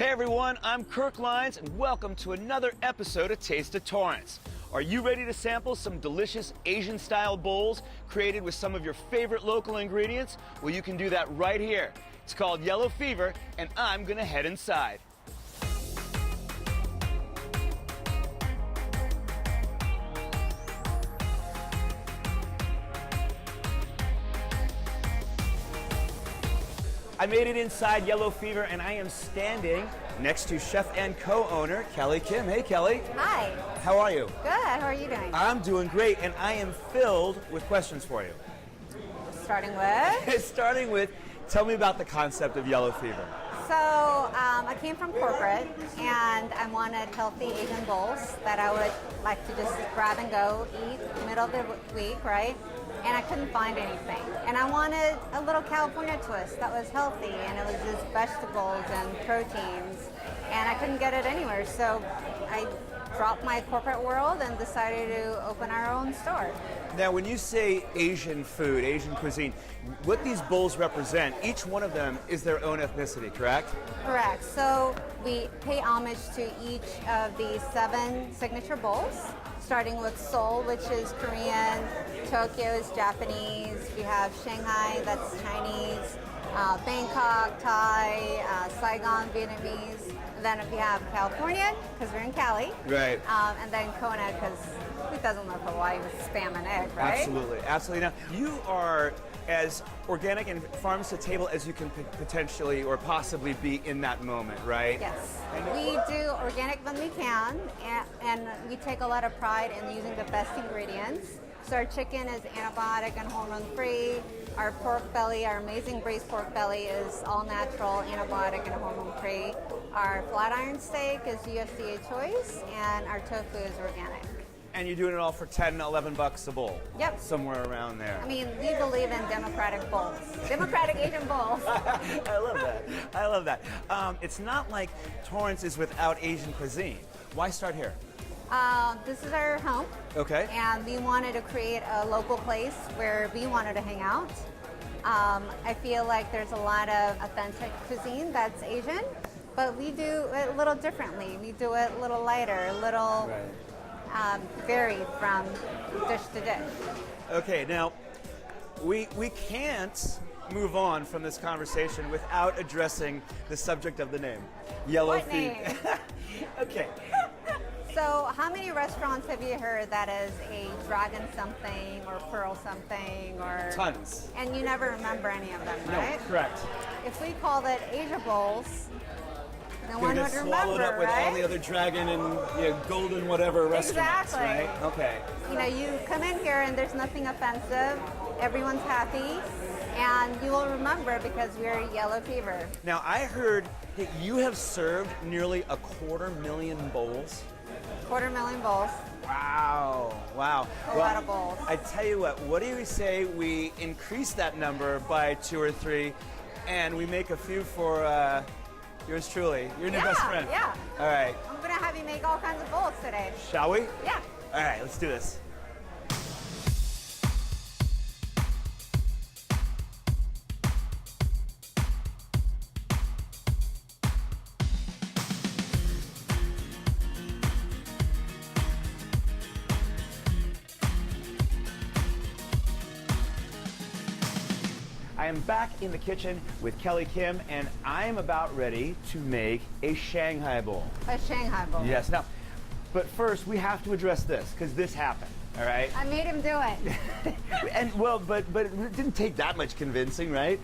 Hey everyone, I'm Kirk Leins and welcome to another episode of Taste of Torrance. Are you ready to sample some delicious Asian-style bowls created with some of your favorite local ingredients? Well, you can do that right here. It's called Yellow Fever, and I'm gonna head inside. I made it inside Yellow Fever, and I am standing next to chef and co-owner Kelly Kim. Hey, Kelly. Hi. How are you? Good. How are you doing? I'm doing great, and I am filled with questions for you. Starting with? Starting with, tell me about the concept of Yellow Fever. So, I came from corporate, and I wanted healthy Asian bowls that I would like to just grab and go, eat middle of the week, right? And I couldn't find anything. And I wanted a little California twist that was healthy, and it was just vegetables and proteins, and I couldn't get it anywhere. So I dropped my corporate world and decided to open our own store. Now, when you say Asian food, Asian cuisine, what these bowls represent, each one of them is their own ethnicity, correct? Correct. So we pay homage to each of the 7 signature bowls, starting with Seoul, which is Korean, Tokyo is Japanese, we have Shanghai, that's Chinese, Bangkok, Thai, Saigon, Vietnamese. And then we have California, because we're in Cali. Right. And then Kona, because who doesn't love Hawaii with spam and egg, right? Absolutely, absolutely. Now, you are as organic and farms to table as you can potentially or possibly be in that moment, right? Yes. We do organic when we can, and we take a lot of pride in using the best ingredients. So our chicken is antibiotic and hormone-free. Our pork belly, our amazing braised pork belly, is all natural, antibiotic and hormone-free. Our flat iron steak is USDA choice, and our tofu is organic. And you're doing it all for $10, $11 a bowl. Yep. Somewhere around there. I mean, we believe in democratic bowls. Democratic Asian bowls. I love that. I love that. It's not like Torrance is without Asian cuisine. Why start here? This is our home. Okay. And we wanted to create a local place where we wanted to hang out. I feel like there's a lot of authentic cuisine that's Asian, but we do it a little differently. We do it a little lighter, a little varied from dish to dish. Okay, now we can't move on from this conversation without addressing the subject of the name, Yellow Fever. Okay. So how many restaurants have you heard that is a dragon something or pearl something or... Tons. And you never remember any of them, right? No, correct. If we called it Asia Bowls, no one would remember, swallowed up with right? all the other dragon and golden whatever restaurants, exactly. Right? Okay. You know, you come in here and there's nothing offensive. Everyone's happy. And you will remember because we're Yellow Fever. Now, I heard that you have served nearly 250,000 bowls. 250,000 bowls. Wow, wow. A lot of bowls. I tell you what do you say we increase that number by 2 or 3 and we make a few for yours truly, your new best friend? Yeah. All right. I'm going to have you make all kinds of bowls today. Shall we? Yeah. All right, let's do this. I am back in the kitchen with Kelly Kim, and I'm about ready to make a Shanghai bowl. A Shanghai bowl. Yes. Now, but first we have to address this because this happened. All right. I made him do it. And well, but it didn't take that much convincing, right?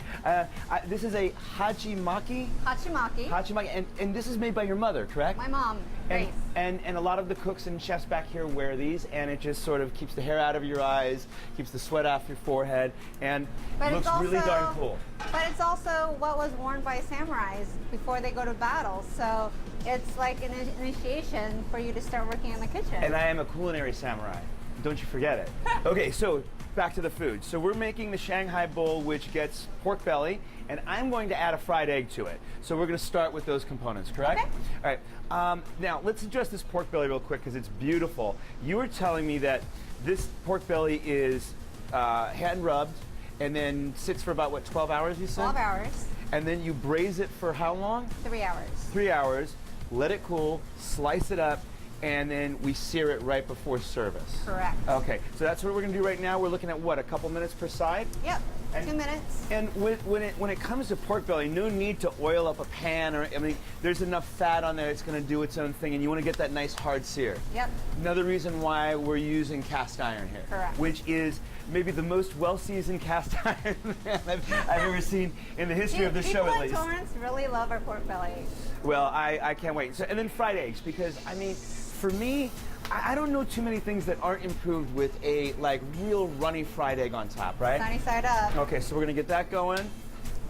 This is a hachimaki. Hachimaki. And this is made by your mother, correct? My mom, Grace. And a lot of the cooks and chefs back here wear these, and it just sort of keeps the hair out of your eyes, keeps the sweat off your forehead, and looks really darn cool. But it's also what was worn by samurais before they go to battle. So it's like an initiation for you to start working in the kitchen. And I am a culinary samurai. Don't you forget it. Okay, so back to the food. So we're making the Shanghai bowl, which gets pork belly, and I'm going to add a fried egg to it. So we're going to start with those components, correct? Okay. All right. Now let's address this pork belly real quick because it's beautiful. You were telling me that this pork belly is hand rubbed and then sits for about what, 12 hours? You said 12 hours. And then you braise it for how long? 3 hours. 3 hours, let it cool, slice it up, and then we sear it right before service. Correct. Okay, so that's what we're gonna do right now. We're looking at what, a couple minutes per side? Yep, And- 2 minutes. And when it comes to pork belly, no need to oil up a pan, or I mean, there's enough fat on there, it's gonna do its own thing, and you wanna get that nice hard sear. Yep. Another reason why we're using cast iron here. Correct. Which is maybe the most well-seasoned cast iron I've ever seen in the history of the show, at least. People in Torrance really love our pork belly. Well, I can't wait. So, and then fried eggs, because I mean, for me, I don't know too many things that aren't improved with a like real runny fried egg on top, right? Sunny side up. Okay, so we're gonna get that going.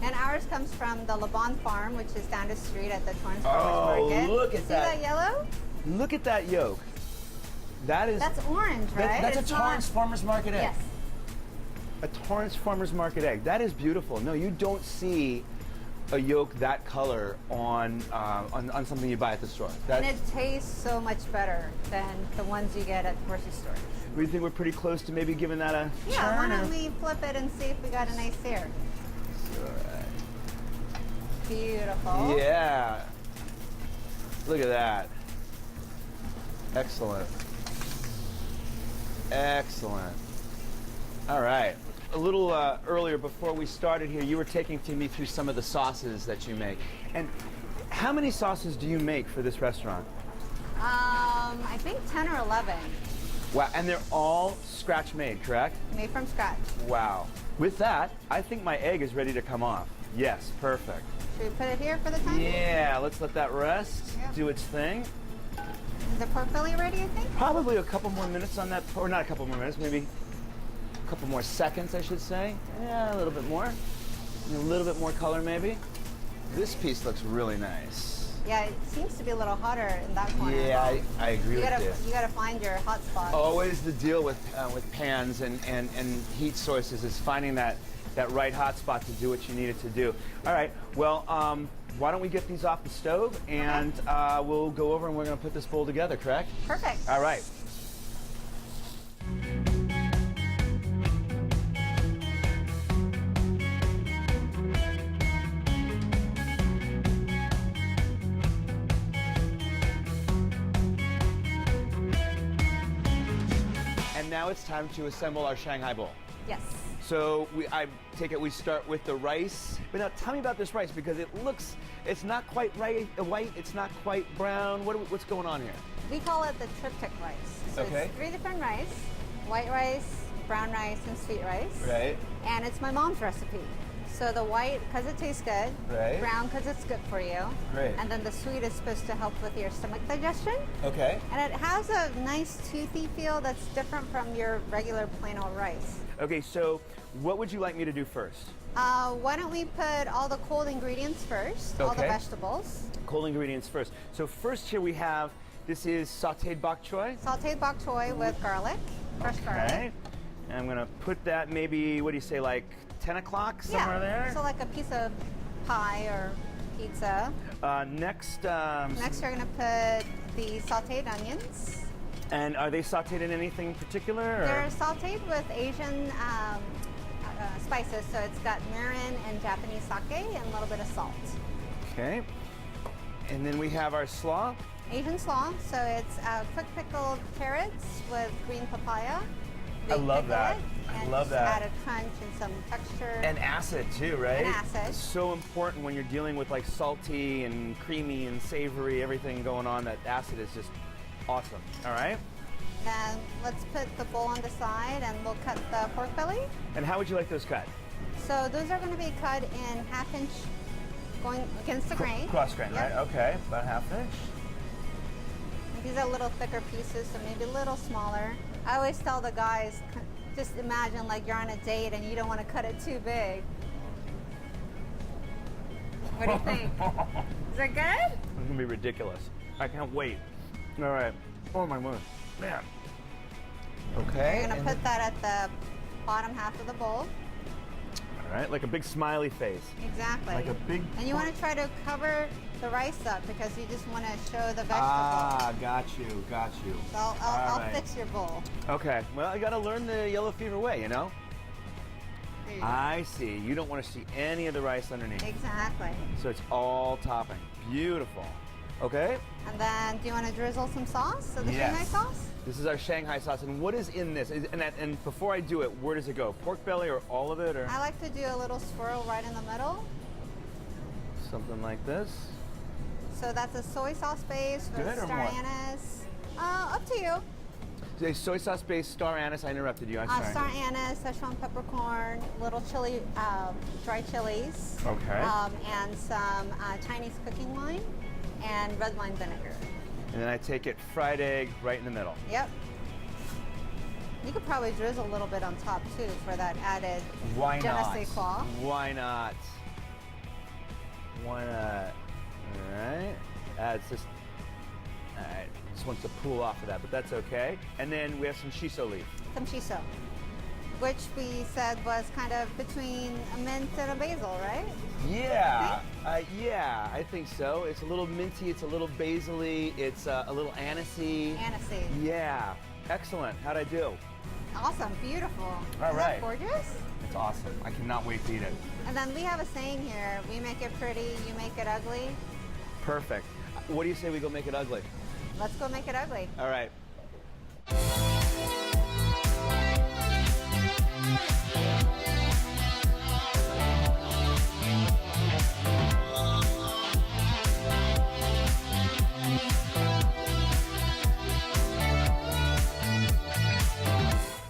And ours comes from the Lebon Farm, which is down the street at the Torrance Oh, Farmers Market. look at See that. that yellow? Look at that yolk. That is. That's orange, right? That's It's a Torrance Farmers Market egg. Yes. A Torrance Farmers Market egg. That is beautiful. No, you don't see a yolk that color on something you buy at the store. And it tastes so much better than the ones you get at grocery stores. We think we're pretty close to maybe giving that a Yeah, why turn. don't we flip it and see if we got a nice sear? Beautiful. Yeah. Look at that. Excellent. Excellent. All right. A little earlier, before we started here, you were taking me through some of the sauces that you make. And how many sauces do you make for this restaurant? I think 10 or 11. Wow, and they're all scratch made, correct? Made from scratch. Wow. With that, I think my egg is ready to come off. Yes, perfect. Should we put it here for the time? Yeah, let's let that rest, Yeah. do its thing. Is the pork belly ready, I think? Probably a couple more minutes on that, or not a couple more minutes, maybe a couple more seconds, I should say. Yeah, a little bit more. A little bit more color, maybe. This piece looks really nice. Yeah, it seems to be a little hotter in that corner. Yeah, I agree You with gotta, you. you gotta find your hot spot. Always the deal with pans and heat sources is finding that right hot spot to do what you need it to do. All right, well, why don't we get these off the stove, and we'll go over and we're gonna put this bowl together, correct? Perfect. All right. And now it's time to assemble our Shanghai bowl. Yes. So I take it we start with the rice. But now tell me about this rice, because it's not quite white, it's not quite brown. What's going on here? We call it the triptych rice. So Okay. it's 3 different rice: white rice, brown rice, and sweet rice. Right. And it's my mom's recipe. So the white, because it tastes good. Right. Brown, because it's good for you. Great. And then the sweet is supposed to help with your stomach digestion. Okay. And it has a nice toothy feel that's different from your regular plain old rice. Okay, so what would you like me to do first? Why don't we put all the cold ingredients first, all the Okay. vegetables. Cold ingredients first. So first here we have, this is sauteed bok choy. Sauteed bok choy with garlic, fresh garlic. Okay. And I'm gonna put that maybe, what do you say, like 10 o'clock, somewhere there? So like a piece of pie or pizza. Next, Next, you're gonna put the sauteed onions. and are they sauteed in anything particular? Or? They're sauteed with Asian spices, so it's got mirin and Japanese sake and a little bit of salt. Okay. And then we have our slaw. Asian slaw, so it's quick pickled carrots with green papaya. I We love pickle that. it I and love just that. add a crunch and some texture. And acid too, right? And acid. It's so important when you're dealing with like salty and creamy and savory, everything going on, that acid is just awesome. All right. And let's put the bowl on the side and we'll cut the pork belly. And how would you like those cut? So those are going to be cut in 1/2 inch going against the grain. Cross grain, Yep. right? Okay, about 1/2 inch. These are little thicker pieces, so maybe a little smaller. I always tell the guys, just imagine like you're on a date and you don't want to cut it too big. What do you think? Is that good? It's gonna be ridiculous. I can't wait. All right. Oh my word, man. Okay. You're going to and put that at the bottom half of the bowl. All right, like a big smiley face. Exactly. Like a big. And you want to try to cover the rice up because you just want to show the vegetable. Ah, got you, got you. So All I'll right. fix your bowl. Okay, well, I gotta learn the yellow fever way, you know? I see. You don't want to see any of the rice underneath. Exactly. So it's all topping. Beautiful. Okay? And then, do you want to drizzle some sauce? So the Yes. Shanghai sauce? This is our Shanghai sauce. And what is in this? And before I do it, where does it go? Pork belly or all of it? Or I like to do a little swirl right in the middle. something like this? So that's a soy sauce base with Good or star what? anise. Up to you. So a soy sauce based star anise. I interrupted you. I'm sorry. Star anise, Szechuan peppercorn, little chili, dry chilies. Okay. And some Chinese cooking wine and red wine vinegar. And then I take it fried egg right in the middle. Yep. You could probably drizzle a little bit on top too for that added Why je ne not? sais quoi. Why not? Why not? All right. It's just, all right. Just wants to pool off of that, but that's okay. And then we have some shiso leaf. Some shiso, which we said was kind of between a mint and a basil, right? Yeah, yeah, I think so. It's a little minty, it's a little basil-y, it's a little anisey. Anisey. Yeah, excellent. How'd I do? Awesome, beautiful. All Isn't right. that gorgeous? It's awesome. I cannot wait to eat it. And then we have a saying here, we make it pretty, you make it ugly. Perfect. What do you say we go make it ugly? Let's go make it ugly. All right.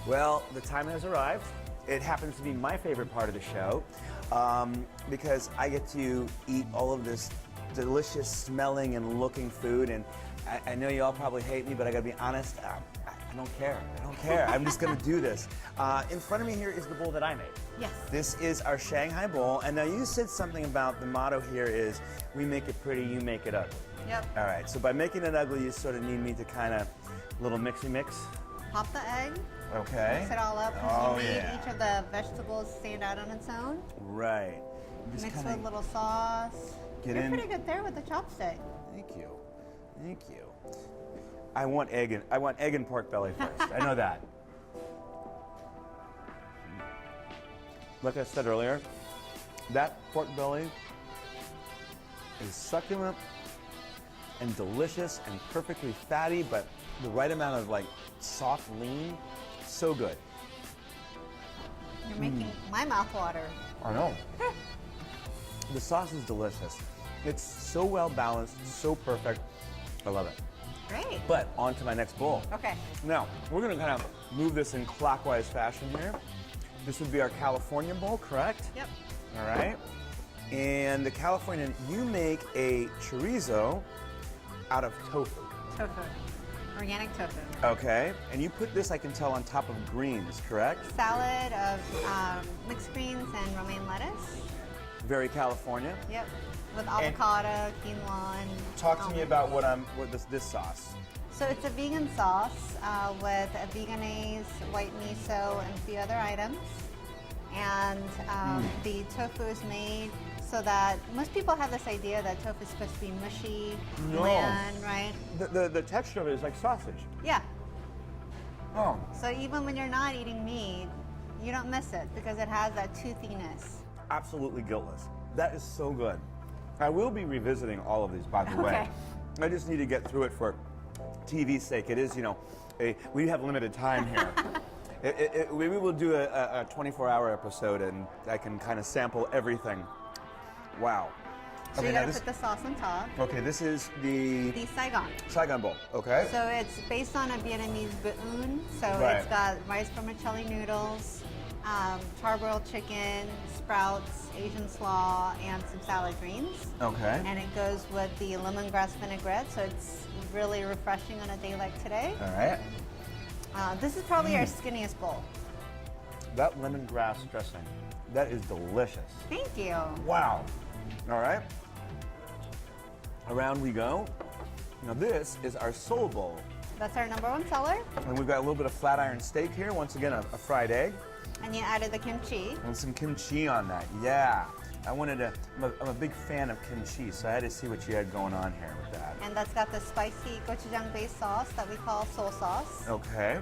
Well, the time has arrived. It happens to be my favorite part of the show because I get to eat all of this delicious smelling and looking food. And I know you all probably hate me, but I gotta be honest, I don't care. I don't care. I'm just gonna do this. In front of me here is the bowl that I made. Yes. This is our Shanghai bowl. And now you said something about the motto here is, we make it pretty, you make it ugly. Yep. All right, so by making it ugly, you sort of need me to kind of, little mixy mix. Pop the egg, Okay. mix it all up, because Oh, you need yeah. each of the vegetables stand out on its own. Right. Just Mix kinda with a little sauce. get You're in. pretty good there with the chopstick. Thank you. Thank you. I want egg and pork belly first. I know that. Like I said earlier, that pork belly is succulent and delicious and perfectly fatty, but the right amount of like soft lean. So good. You're making my mouth water. I know. The sauce is delicious. It's so well balanced, so perfect. I love it. Great. But on to my next bowl. Okay. Now, we're gonna kind of move this in clockwise fashion here. This would be our California bowl, correct? Yep. All right. And the Californian, you make a chorizo out of tofu. Tofu. Organic tofu. Okay. And you put this, I can tell, on top of greens, correct? Salad of mixed greens and romaine lettuce. Very California. Yep. With avocado, quinoa, and Talk to me almonds. about what this sauce. So it's a vegan sauce with a veganaise, white miso, and a few other items. And the tofu is made so that most people have this idea that tofu is supposed to be mushy, No. bland, right? The texture of it is like sausage. Yeah. Oh. So even when you're not eating meat, you don't miss it because it has that toothiness. Absolutely guiltless. That is so good. I will be revisiting all of these, by the way. I just need to get through it for TV's sake. It is, you know, we have limited time here. We will do a 24-hour episode, and I can kind of sample everything. Wow. So Okay, you now gotta put the sauce on top. Okay, this is the The Saigon. Saigon bowl. Okay. So it's based on a Vietnamese bun. So Right. it's got rice vermicelli noodles, charbroiled chicken, sprouts, Asian slaw, and some salad greens. Okay. And it goes with the lemongrass vinaigrette, so it's really refreshing on a day like today. All right. This is probably our skinniest bowl. That lemongrass dressing, that is delicious. Thank you. Wow. All right. Around we go. Now this is our soul bowl. That's our #1 seller. And we've got a little bit of flat iron steak here. Once again, a fried egg. And you added the kimchi. And some kimchi on that. Yeah. I'm a big fan of kimchi, so I had to see what you had going on here with that. And that's got the spicy gochujang based sauce that we call soul sauce. Okay.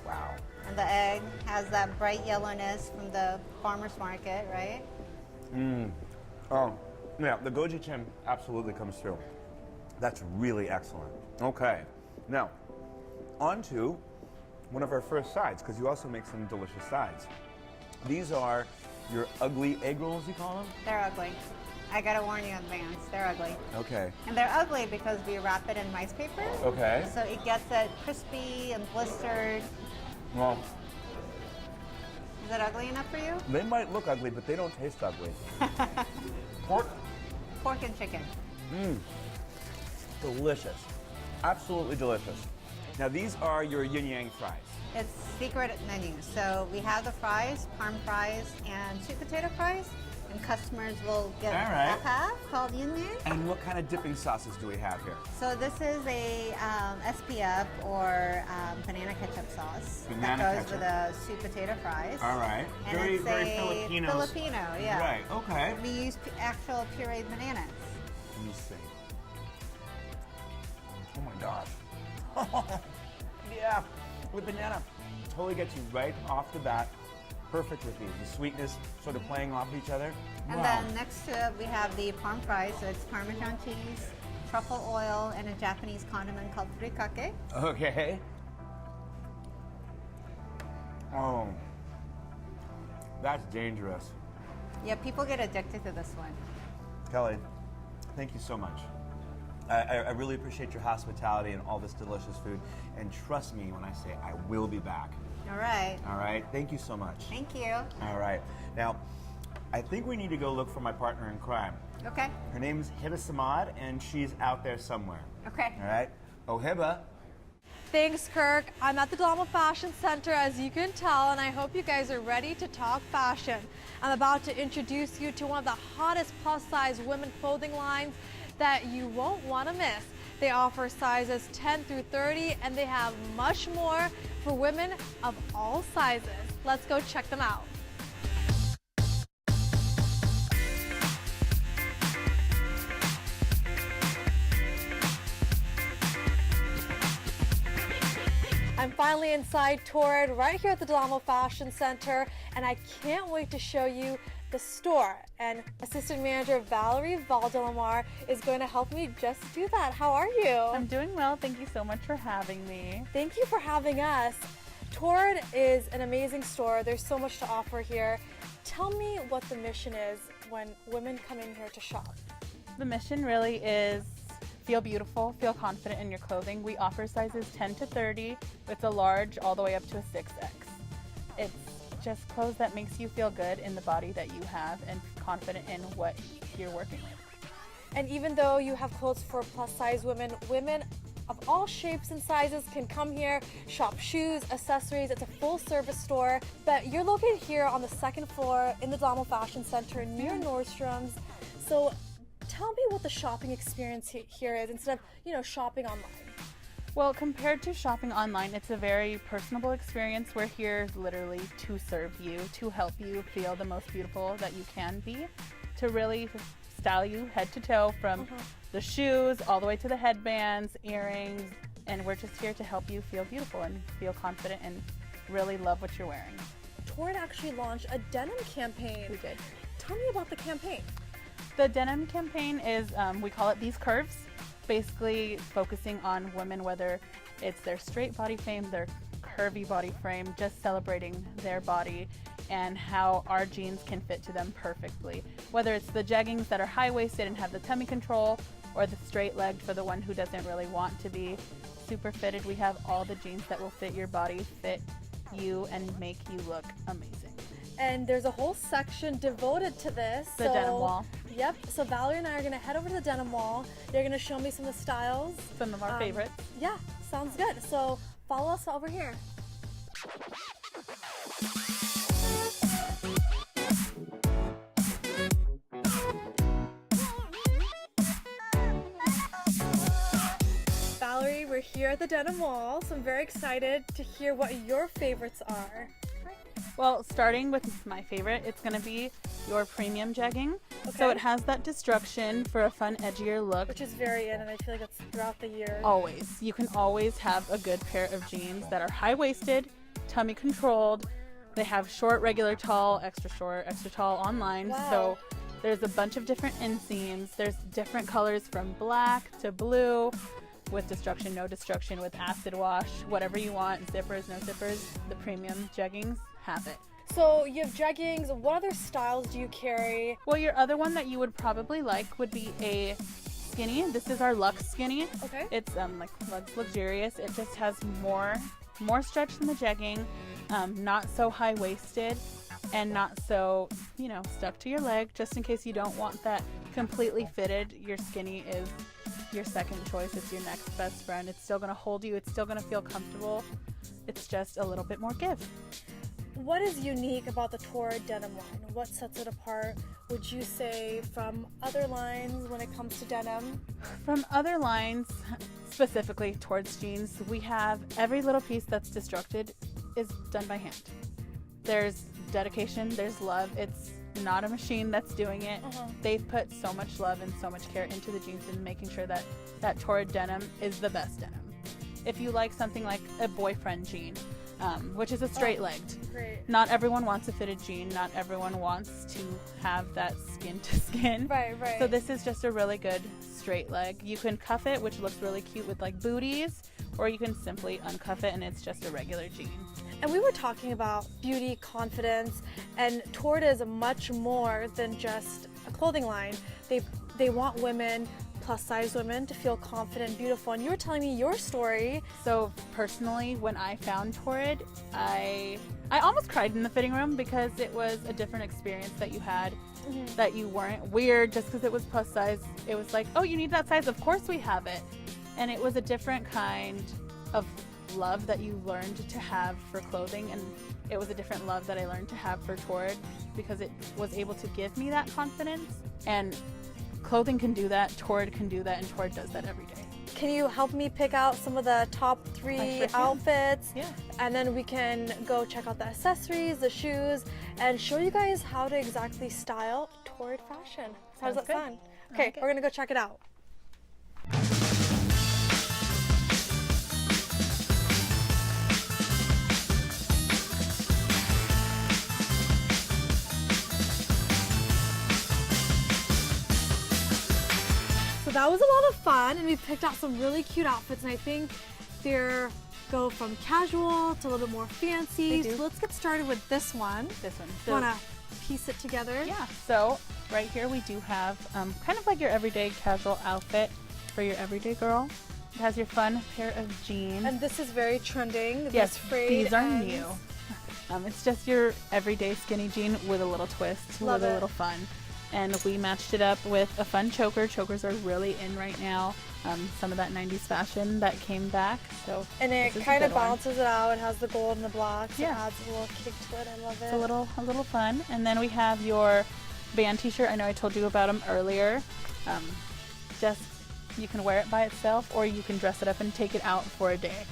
Wow. And the egg has that bright yellowness from the farmer's market, right? Oh, yeah, the goji chin absolutely comes through. That's really excellent. Okay, now, on to one of our first sides, because you also make some delicious sides. These are your ugly egg rolls, you call them? They're ugly. I gotta warn you in advance, they're ugly. Okay. And they're ugly because we wrap it in rice paper. Okay. So it gets it crispy and blistered. Well, is it ugly enough for you? they might look ugly, but they don't taste ugly. Pork? Pork and chicken. Delicious. Absolutely delicious. Now these are your yin yang fries. It's secret menu. So we have the fries, parm fries, and sweet potato fries. And customers will get All right. a half called yin yang. And what kind of dipping sauces do we have here? So this is a SPF or banana ketchup sauce Banana that goes ketchup. with the sweet potato fries. All right. And Very, it's very a Filipino. Filipino, yeah. Right, okay. We use actual pureed bananas. Let me see. Oh my gosh. Yeah, with banana. Totally gets you right off the bat. Perfect with these. The sweetness sort of playing off each other. And Wow. then next to it, we have the parm fries. So it's Parmesan cheese, truffle oil, and a Japanese condiment called furikake. Okay. Oh, that's dangerous. Yeah, people get addicted to this one. Kelly, thank you so much. I really appreciate your hospitality and all this delicious food. And trust me when I say I will be back. All right. All right? Thank you so much. Thank you. All right. Now, I think we need to go look for my partner in crime. Okay. Her name's Hibah Samad, and she's out there somewhere. Okay. All right? Oh, Hibah. Thanks, Kirk. I'm at the Denim Fashion Center, as you can tell, and I hope you guys are ready to talk fashion. I'm about to introduce you to one of the hottest plus-size women clothing lines that you won't want to miss. They offer sizes 10 through 30, and they have much more for women of all sizes. Let's go check them out. I'm finally inside Torrid, right here at the Denim Fashion Center, and I can't wait to show you the store. And Assistant Manager Valerie Valdelamar is going to help me just do that. How are you? I'm doing well. Thank you so much for having me. Thank you for having us. Torrid is an amazing store. There's so much to offer here. Tell me what the mission is when women come in here to shop. The mission really is feel beautiful, feel confident in your clothing. We offer sizes 10 to 30 with a large all the way up to a 6X. It's just clothes that makes you feel good in the body that you have and confident in what you're working with. And even though you have clothes for plus size women, women of all shapes and sizes can come here, shop shoes, accessories. It's a full service store. But you're located here on the second floor in the Denim Fashion Center near Nordstrom's. So tell me what the shopping experience here is instead of, shopping online. Well, compared to shopping online, it's a very personable experience. We're here literally to serve you, to help you feel the most beautiful that you can be, to really style you head to toe from the shoes all the way to the headbands, earrings, and we're just here to help you feel beautiful and feel confident and really love what you're wearing. Torrid actually launched a denim campaign. We did. Tell me about the campaign. The denim campaign is, we call it These Curves, basically focusing on women, whether it's their straight body frame, their curvy body frame, just celebrating their body and how our jeans can fit to them perfectly. Whether it's the jeggings that are high-waisted and have the tummy control, or the straight-legged for the one who doesn't really want to be super fitted, we have all the jeans that will fit your body, fit you, and make you look amazing. And there's a whole section devoted to this. The denim wall. Yep. So Valerie and I are going to head over to the denim wall. You're going to show me some of the styles. Some of our favorites. Yeah, sounds good. So follow us over here. Valerie, we're here at the denim wall, so I'm very excited to hear what your favorites are. Well, starting with my favorite, it's going to be your premium jegging. Okay. So it has that destruction for a fun, edgier look. Which is very in, and I feel like it's throughout the year. Always. You can always have a good pair of jeans that are high-waisted, tummy controlled. They have short, regular, tall, extra short, extra tall online. Wow. So there's a bunch of different inseams. There's different colors from black to blue, with destruction, no destruction, with acid wash, whatever you want, zippers, no zippers. The premium jeggings have it. So you have jeggings. What other styles do you carry? Well, your other one that you would probably like would be a skinny. This is our Luxe skinny. Okay. It's like luxurious. It just has more stretch than the jegging, not so high-waisted, and not so, stuck to your leg. Just in case you don't want that completely fitted, your skinny is your second choice. It's your next best friend. It's still going to hold you. It's still going to feel comfortable. It's just a little bit more give. What is unique about the Torrid denim line? What sets it apart, would you say, from other lines when it comes to denim? From other lines, specifically towards jeans, we have every little piece that's destructed is done by hand. There's dedication, there's love. It's not a machine that's doing it. They've put so much love and so much care into the jeans and making sure that that Torrid denim is the best denim. If you like something like a boyfriend jean, which is a straight-legged. Great. Not everyone wants a fitted jean. Not everyone wants to have that skin to skin. Right. So this is just a really good straight leg. You can cuff it, which looks really cute with like booties, or you can simply uncuff it and it's just a regular jean. And we were talking about beauty, confidence, and Torrid is much more than just a clothing line. They want women, plus-size women, to feel confident and beautiful. And you were telling me your story. So personally, when I found Torrid, I almost cried in the fitting room because it was a different experience that you had, that you weren't weird just because it was plus size. It was like, oh, you need that size? Of course we have it. And it was a different kind of love that you learned to have for clothing, and it was a different love that I learned to have for Torrid because it was able to give me that confidence. And clothing can do that, Torrid can do that, and Torrid does that every day. Can you help me pick out some of the top 3 outfits? Yeah. And then we can go check out the accessories, the shoes, and show you guys how to exactly style Torrid fashion. How does that sound? Okay, we're gonna go check it out. So that was a lot of fun, and we picked out some really cute outfits, and I think they're go from casual to a little bit more fancy. So let's get started with this one. So, Want to piece it together? Yeah. So right here we do have kind of like your everyday casual outfit for your everyday girl. It has your fun pair of jeans. And this is very trending. Yes, these are ends. new. It's just your everyday skinny jean with a little twist, Love with it. a little fun. And we matched it up with a fun choker. Chokers are really in right now. Some of that 90s fashion that came back. So And it kind of balances it out. It has the gold and the black. So it adds a little kick to it. I love it. It's a little fun. And then we have your band t-shirt. I know I told you about them earlier. Just you can wear it by itself, or you can dress it up and take it out for a day.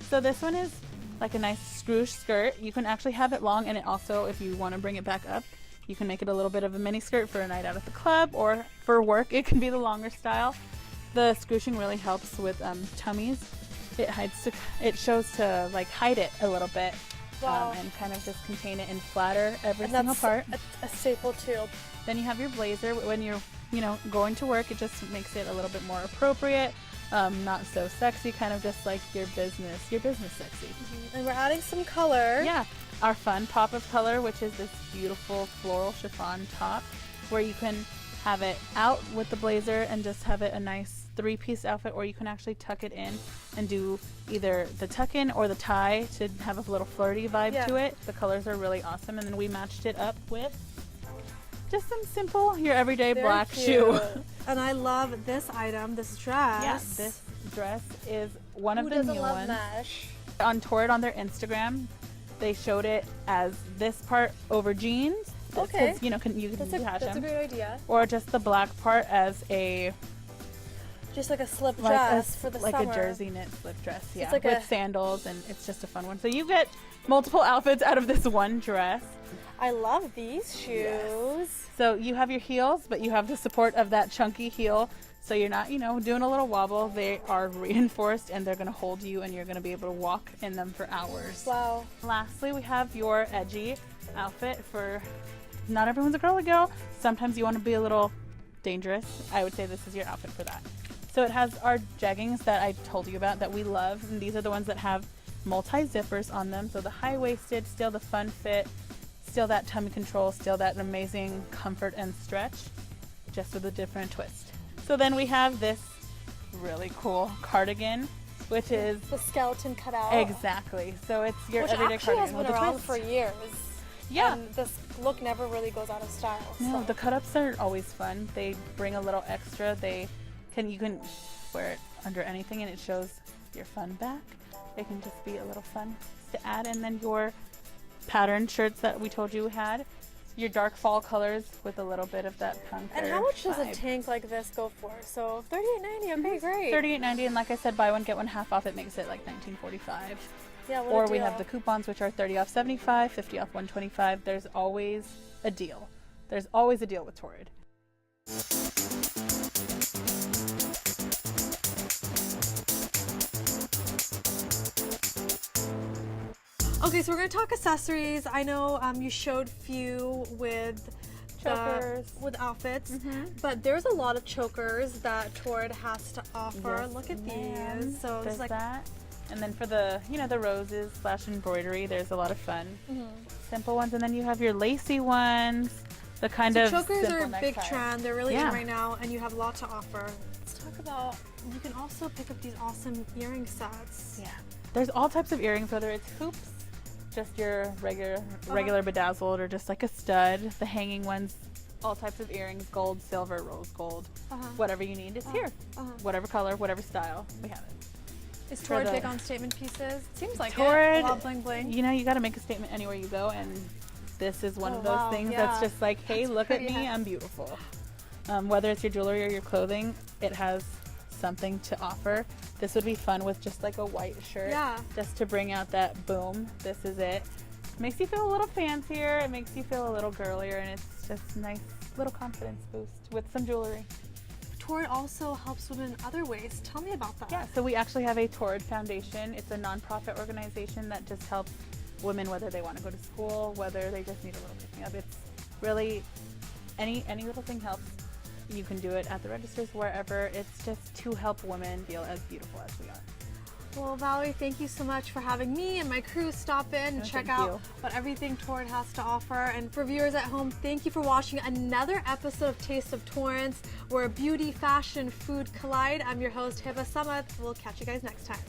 So this one is like a nice scrooge skirt. You can actually have it long, and it also, if you want to bring it back up, you can make it a little bit of a mini skirt for a night out at the club, or for work it can be the longer style. The scrooching really helps with tummies. It shows to like hide it a little bit. Wow. And kind of just contain it and flatter every And single that's part. a staple too. Then you have your blazer. When you're going to work, it just makes it a little bit more appropriate, not so sexy, kind of just like your business sexy. And we're adding some color. Yeah, our fun pop of color, which is this beautiful floral chiffon top, where you can have it out with the blazer and just have it a nice 3-piece outfit, or you can actually tuck it in and do either the tuck in or the tie to have a little flirty vibe to it. The colors are really awesome, and then we matched it up with just some simple, your everyday Very black cute. shoe. And I love this item, this dress. Yeah, this dress is one of the Who doesn't new love ones. mesh? On Torrid, on their Instagram, they showed it as this part over jeans. Okay. You can That's attach a them. great idea. Or just the black part as a Just like a slip dress for the like summer. a jersey knit slip dress, yeah, like with sandals, and it's just a fun one. So you get multiple outfits out of this one dress. I love these shoes. So you have your heels, but you have the support of that chunky heel So you're not, doing a little wobble. They are reinforced and they're going to hold you and you're going to be able to walk in them for hours. Wow. Lastly, we have your edgy outfit for not everyone's a girly girl. Sometimes you want to be a little dangerous. I would say this is your outfit for that. So it has our jeggings that I told you about that we love. And these are the ones that have multi-zippers on them. So the high-waisted, still the fun fit, still that tummy control, still that amazing comfort and stretch, just with a different twist. So then we have this really cool cardigan, which is the skeleton cut out. Exactly. So it's your which everyday actually cardigan has been with a around twist. for years. Yeah. And this look never really goes out of style. No, so. the cut-ups are always fun. They bring a little extra. You can wear it under anything and it shows your fun back. It can just be a little fun to add. And then your pattern shirts that we told you had, your dark fall colors with a little bit of that punk. And how much does a tank like this go for? So $38.90, okay, great. $38.90, and like I said, buy one get one half off. It makes it like $19.45. Yeah, what or a we deal. have the coupons, which are 30 off 75, 50 off 125. There's always a deal. There's always a deal with Torrid. Okay, so we're going to talk accessories. I know you showed few with Chokers. with outfits, but there's a lot of chokers that Torrid has to offer. Yes, Look at ma'am. these. So There's it's like that. And then for the, the roses / embroidery, there's a lot of fun. Simple ones. And then you have your lacy ones, the kind of chokers simple are a big necktie. trend. They're really in Yeah. right now, and you have a lot to offer. Let's talk about, you can also pick up these awesome earring sets. Yeah. There's all types of earrings, whether it's hoops, just your regular bedazzled, or just like a stud. The hanging ones, all types of earrings, gold, silver, rose gold, whatever you need is here. Whatever color, whatever style, we have it. Is Torrid big on statement pieces? Seems like Torrid, it. A lot of bling bling. you got to make a statement anywhere you go, and this is one of those wow, things yeah. that's just like, hey, That's look at pretty. me, I'm beautiful. Whether it's your jewelry or your clothing, it has something to offer. This would be fun with just like a white shirt, just to bring out that boom. This is it. Makes you feel a little fancier. It makes you feel a little girlier, and it's just a nice little confidence boost with some jewelry. Torrid also helps women in other ways. Tell me about that. Yeah, so we actually have a Torrid Foundation. It's a nonprofit organization that just helps women, whether they want to go to school, whether they just need a little picking up. It's really any little thing helps. You can do it at the registers, wherever. It's just to help women feel as beautiful as we are. Well, Valerie, thank you so much for having me and my crew stop in and check out what everything Torrid has to offer. And for viewers at home, thank you for watching another episode of Taste of Torrance, where beauty, fashion, food collide. I'm your host, Hibah Samad. We'll catch you guys next time.